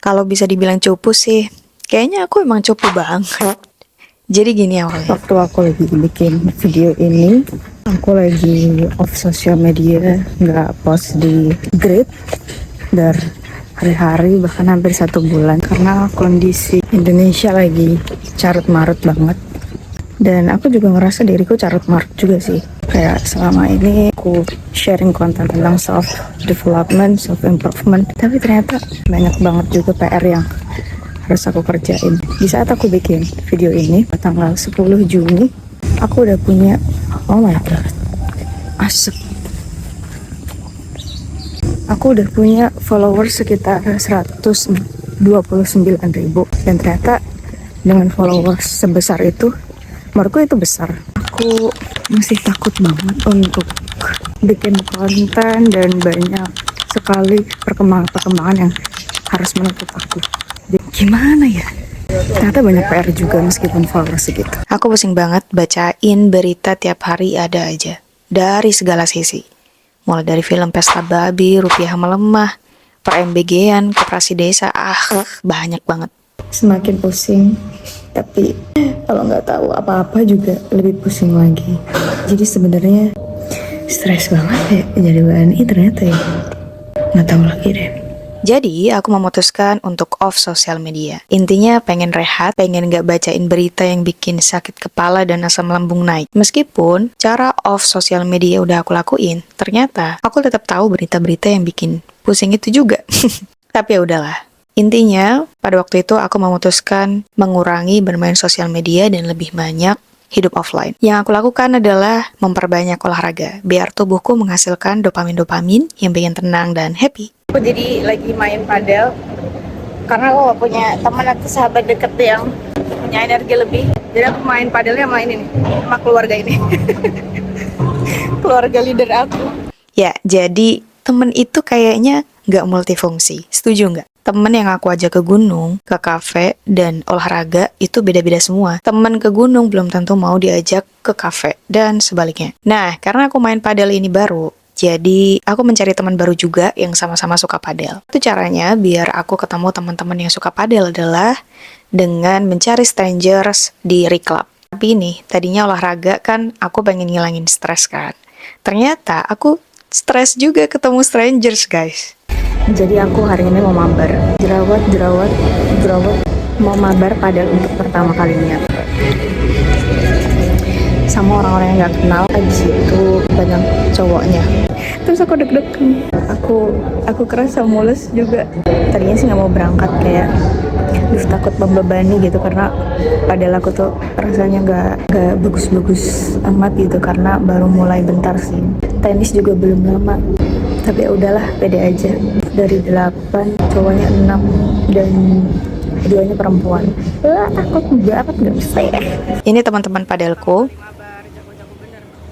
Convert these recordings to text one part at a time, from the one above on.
Kalau bisa dibilang cupu sih, kayaknya aku emang cupu banget. Jadi gini awalnya. Waktu aku lagi bikin video ini, aku lagi off sosial media, nggak post di grid dari hari-hari bahkan hampir 1 bulan karena kondisi Indonesia lagi carut marut banget. Dan aku juga ngerasa diriku carut marut juga sih. Kayak selama ini aku sharing konten tentang self development, self improvement, tapi ternyata banyak banget juga PR yang harus aku kerjain. Di saat aku bikin video ini tanggal 10 Juni, aku udah punya, oh my god, asap. Aku udah punya followers sekitar 129.000, dan ternyata dengan followers sebesar itu, menurutku itu besar. Aku masih takut banget untuk bikin konten dan banyak sekali perkembangan-perkembangan yang harus menuntut aku. Jadi, gimana ya? Ternyata banyak PR juga meskipun followers segitu. Aku pusing banget bacain berita tiap hari ada aja. Dari segala sisi. Mulai dari film Pesta Babi, Rupiah Melemah, per MBG-an, Koperasi Desa, banyak banget. Semakin pusing, tapi kalau nggak tahu apa-apa juga lebih pusing lagi. Jadi sebenarnya stres banget ya jadi WNI ternyata ya. Nggak tahu lagi deh. Jadi, aku memutuskan untuk off sosial media. Intinya pengen rehat, pengen gak bacain berita yang bikin sakit kepala dan asam lambung naik. Meskipun cara off sosial media udah aku lakuin, ternyata aku tetap tahu berita-berita yang bikin pusing itu juga. Tapi ya udahlah. Intinya, pada waktu itu aku memutuskan mengurangi bermain sosial media dan lebih banyak hidup offline. Yang aku lakukan adalah memperbanyak olahraga, biar tubuhku menghasilkan dopamin-dopamin yang bikin tenang dan happy. Aku jadi lagi main padel karena aku gak punya teman atau sahabat deket yang punya energi lebih. Jadi aku main padelnya sama ini nih, sama keluarga ini. Keluarga leader aku. Ya, jadi temen itu kayaknya nggak multifungsi. Setuju nggak? Temen yang aku ajak ke gunung, ke kafe, dan olahraga itu beda-beda semua. Temen ke gunung belum tentu mau diajak ke kafe, dan sebaliknya. Nah, karena aku main padel ini baru, jadi aku mencari teman baru juga yang sama-sama suka padel. Itu caranya biar aku ketemu teman-teman yang suka padel adalah dengan mencari strangers di Reclub. Tapi nih, tadinya olahraga kan aku pengen ngilangin stres kan. Ternyata aku stres juga ketemu strangers, guys. Jadi aku hari ini mau mabar. Jerawat, mau mabar padel untuk pertama kalinya. Sama orang-orang yang nggak kenal, di situ banyak cowoknya. Terus aku deg-degan. Aku kerasa mules juga. Tadinya sih nggak mau berangkat, kayak takut membebani gitu, karena padel aku tuh rasanya nggak bagus-bagus amat gitu, karena baru mulai bentar sih. Tenis juga belum lama. Tapi ya udahlah, pede aja. Dari 8, cowoknya 6, dan keduanya perempuan. Takut banget, gak bisa ya. Ini teman-teman padelku.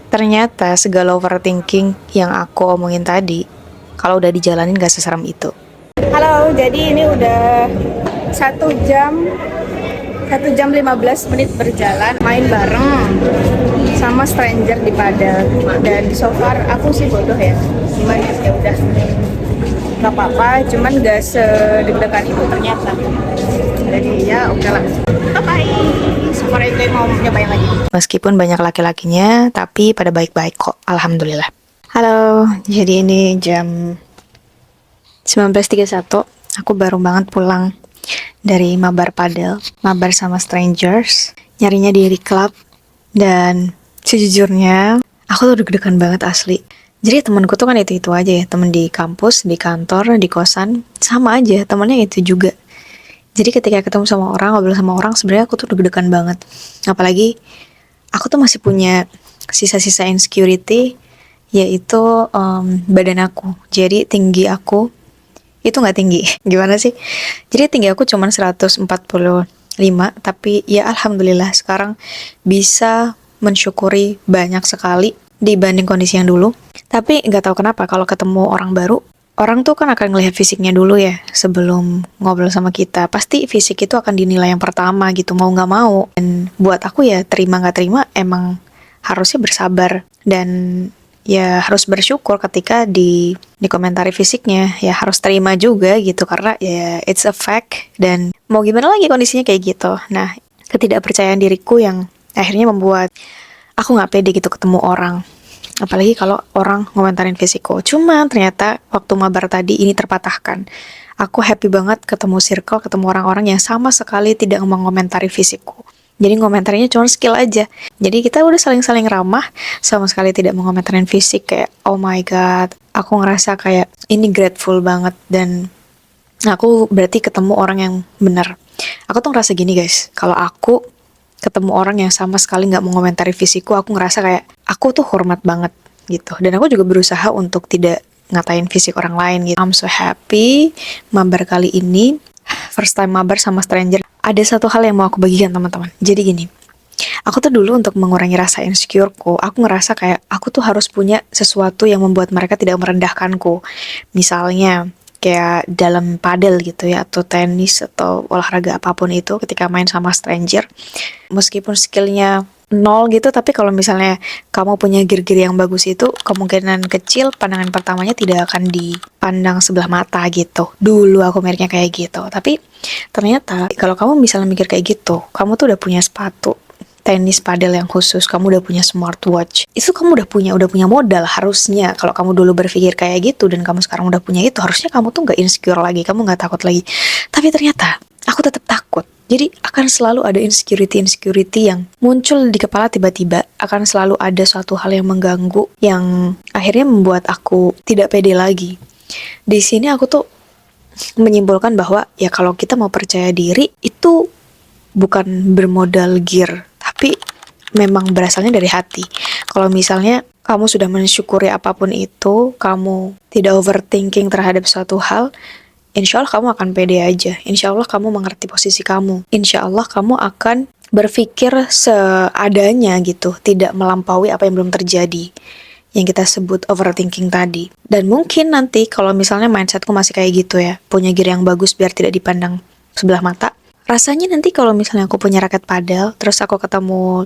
Ternyata segala overthinking yang aku omongin tadi, kalau udah dijalanin gak seseram itu. Halo, jadi ini udah 1 jam 15 menit berjalan, main bareng sama stranger di padel. Dan so far aku sih bodoh ya, cuman ya udah nggak apa-apa, cuman gak sedeg-degan itu ternyata. Jadi ya oke lah, bye. Sore itu mau nyobain lagi. Meskipun banyak laki-lakinya, tapi pada baik-baik kok, alhamdulillah. Halo, jadi ini jam 19.31, aku baru banget pulang dari mabar padel, mabar sama strangers, nyarinya di Reclub. Dan sejujurnya, aku tuh deg-degan banget asli. Jadi temanku tuh kan itu aja ya, temen di kampus, di kantor, di kosan, sama aja, temennya itu juga. Jadi ketika ketemu sama orang, ngobrol sama orang, sebenarnya aku tuh deg-degan banget. Apalagi aku tuh masih punya sisa-sisa insecurity, yaitu badan aku. Jadi tinggi aku itu nggak tinggi. Gimana sih? Jadi tinggi aku cuma 145, tapi ya alhamdulillah sekarang bisa mensyukuri banyak sekali dibanding kondisi yang dulu. Tapi nggak tahu kenapa kalau ketemu orang baru, orang tuh kan akan ngelihat fisiknya dulu ya sebelum ngobrol sama kita. Pasti fisik itu akan dinilai yang pertama gitu, mau nggak mau. Dan buat aku ya terima nggak terima emang harusnya bersabar. Dan ya harus bersyukur ketika dikomentari fisiknya, ya harus terima juga gitu karena ya it's a fact dan mau gimana lagi kondisinya kayak gitu. Nah, ketidakpercayaan diriku yang akhirnya membuat aku nggak pede gitu ketemu orang, apalagi kalau orang ngomentarin fisikku. Cuma ternyata waktu mabar tadi ini terpatahkan. Aku happy banget ketemu circle, ketemu orang-orang yang sama sekali tidak mengomentari fisikku. Jadi ngomentarinya cuma skill aja. Jadi kita udah saling-saling ramah, sama sekali tidak mengomentari fisik. Kayak oh my god, aku ngerasa kayak ini grateful banget. Dan aku berarti ketemu orang yang benar. Aku tuh ngerasa gini guys, kalau aku ketemu orang yang sama sekali nggak mengomentari fisikku, aku ngerasa kayak aku tuh hormat banget gitu. Dan aku juga berusaha untuk tidak ngatain fisik orang lain gitu. I'm so happy mabar kali ini, first time mabar sama stranger. Ada satu hal yang mau aku bagikan teman-teman. Jadi gini, aku tuh dulu untuk mengurangi rasa insecureku, aku ngerasa kayak aku tuh harus punya sesuatu yang membuat mereka tidak merendahkanku. Misalnya kayak dalam padel gitu ya, atau tenis atau olahraga apapun itu, ketika main sama stranger, meskipun skillnya nol gitu, tapi kalau misalnya kamu punya gear-gear yang bagus itu, kemungkinan kecil pandangan pertamanya tidak akan dipandang sebelah mata gitu. Dulu aku mikirnya kayak gitu, tapi ternyata kalau kamu misalnya mikir kayak gitu, kamu tuh udah punya sepatu tenis padel yang khusus, kamu udah punya smartwatch, itu kamu udah punya modal harusnya. Kalau kamu dulu berpikir kayak gitu dan kamu sekarang udah punya itu, harusnya kamu tuh nggak insecure lagi, kamu nggak takut lagi. Tapi ternyata aku tetap takut. Jadi akan selalu ada insecurity yang muncul di kepala tiba-tiba, akan selalu ada suatu hal yang mengganggu yang akhirnya membuat aku tidak pede lagi. Di sini aku tuh menyimpulkan bahwa ya kalau kita mau percaya diri itu bukan bermodal gear, tapi memang berasalnya dari hati. Kalau misalnya kamu sudah mensyukuri apapun itu, kamu tidak overthinking terhadap suatu hal, insya Allah kamu akan pede aja. Insya Allah kamu mengerti posisi kamu. Insya Allah kamu akan berpikir seadanya gitu, tidak melampaui apa yang belum terjadi, yang kita sebut overthinking tadi. Dan mungkin nanti kalau misalnya mindsetku masih kayak gitu ya, punya gear yang bagus biar tidak dipandang sebelah mata, rasanya nanti kalau misalnya aku punya raket padel, terus aku ketemu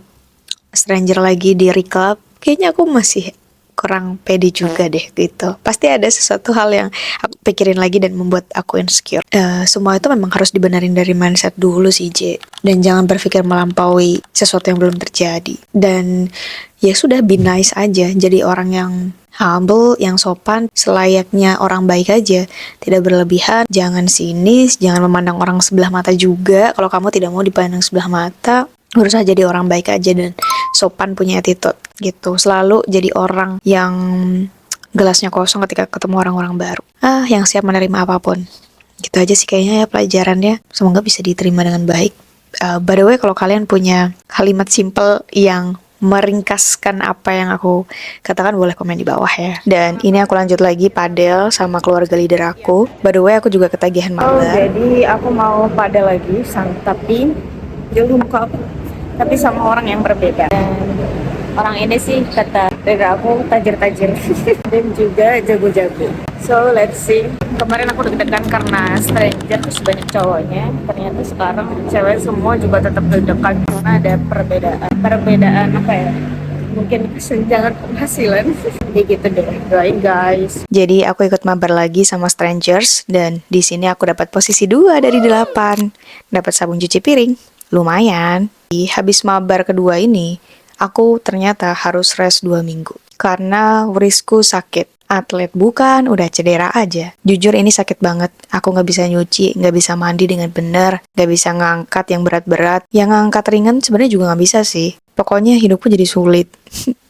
stranger lagi di reclub, kayaknya aku masih kurang pede juga deh gitu. Pasti ada sesuatu hal yang aku pikirin lagi dan membuat aku insecure. Semua itu memang harus dibenerin dari mindset dulu sih, J. Dan jangan berpikir melampaui sesuatu yang belum terjadi. Dan ya sudah, be nice aja. Jadi orang yang humble, yang sopan, selayaknya orang baik aja. Tidak berlebihan, jangan sinis, jangan memandang orang sebelah mata juga. Kalau kamu tidak mau dipandang sebelah mata, berusaha jadi orang baik aja dan sopan, punya attitude gitu. Selalu jadi orang yang gelasnya kosong ketika ketemu orang-orang baru. Yang siap menerima apapun. Gitu aja sih kayaknya ya pelajarannya. Semoga bisa diterima dengan baik. By the way, kalau kalian punya kalimat simple yang meringkaskan apa yang aku katakan, boleh komen di bawah ya. Dan ini aku lanjut lagi padel sama keluarga leader aku. By the way, aku juga ketagihan mabar. Jadi aku mau padel lagi, tapi jauh muka aku, tapi sama orang yang berbeda. Dan orang ini sih kata dari aku tajir-tajir dan juga jago-jago. So let's see. Kemarin aku deg-degan karena stranger terus banyak cowoknya. Ternyata sekarang cewek semua juga tetap deg-degan karena ada perbedaan apa ya? Mungkin kesenjangan penghasilan. Jadi gitu deh, doain guys. Jadi aku ikut mabar lagi sama strangers dan di sini aku dapat posisi 2 dari 8. Dapat sabun cuci piring. Lumayan. Habis mabar kedua ini, aku ternyata harus rest 2 minggu. Karena wristku sakit. Atlet bukan, udah cedera aja. Jujur ini sakit banget. Aku gak bisa nyuci, gak bisa mandi dengan benar, gak bisa ngangkat yang berat-berat. Yang ngangkat ringan sebenarnya juga gak bisa sih. Pokoknya hidupku jadi sulit.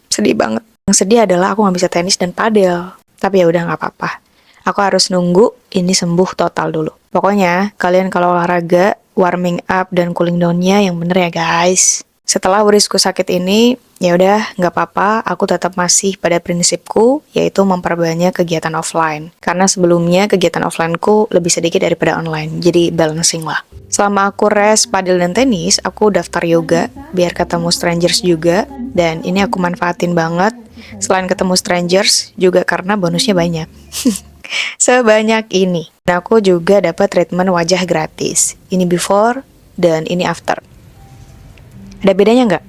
Sedih banget. Yang sedih adalah aku gak bisa tenis dan padel. Tapi ya udah gak apa-apa. Aku harus nunggu ini sembuh total dulu. Pokoknya kalian kalau olahraga, warming up dan cooling down-nya yang bener ya guys. Setelah wristku sakit ini, ya udah nggak apa-apa, aku tetap masih pada prinsipku, yaitu memperbanyak kegiatan offline. Karena sebelumnya kegiatan offline-ku lebih sedikit daripada online, jadi balancing lah. Selama aku rest padel dan tenis, aku daftar yoga, biar ketemu strangers juga, dan ini aku manfaatin banget. Selain ketemu strangers, juga karena bonusnya banyak. Sebanyak ini. Dan aku juga dapat treatment wajah gratis. Ini before dan ini after. Ada bedanya nggak?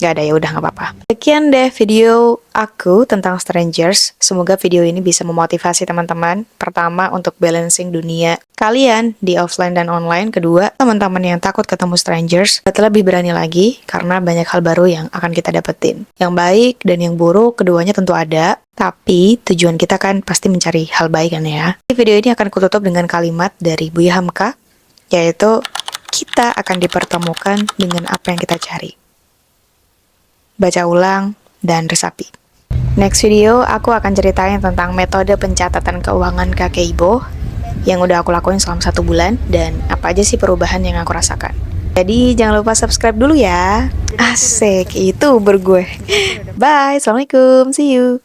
Gak ada, ya udah nggak apa-apa. Sekian deh video aku tentang strangers. Semoga video ini bisa memotivasi teman-teman. Pertama, untuk balancing dunia kalian di offline dan online. Kedua, teman-teman yang takut ketemu strangers buat lebih berani lagi karena banyak hal baru yang akan kita dapetin. Yang baik dan yang buruk keduanya tentu ada. Tapi tujuan kita kan pasti mencari hal baik kan ya. Video ini akan kututup dengan kalimat dari Buya Hamka, yaitu kita akan dipertemukan dengan apa yang kita cari. Baca ulang, dan resapi. Next video, aku akan ceritain tentang metode pencatatan keuangan kakek Ibo yang udah aku lakuin selama 1 bulan dan apa aja sih perubahan yang aku rasakan. Jadi jangan lupa subscribe dulu ya. Asik, itu gue. Bye, assalamualaikum, see you.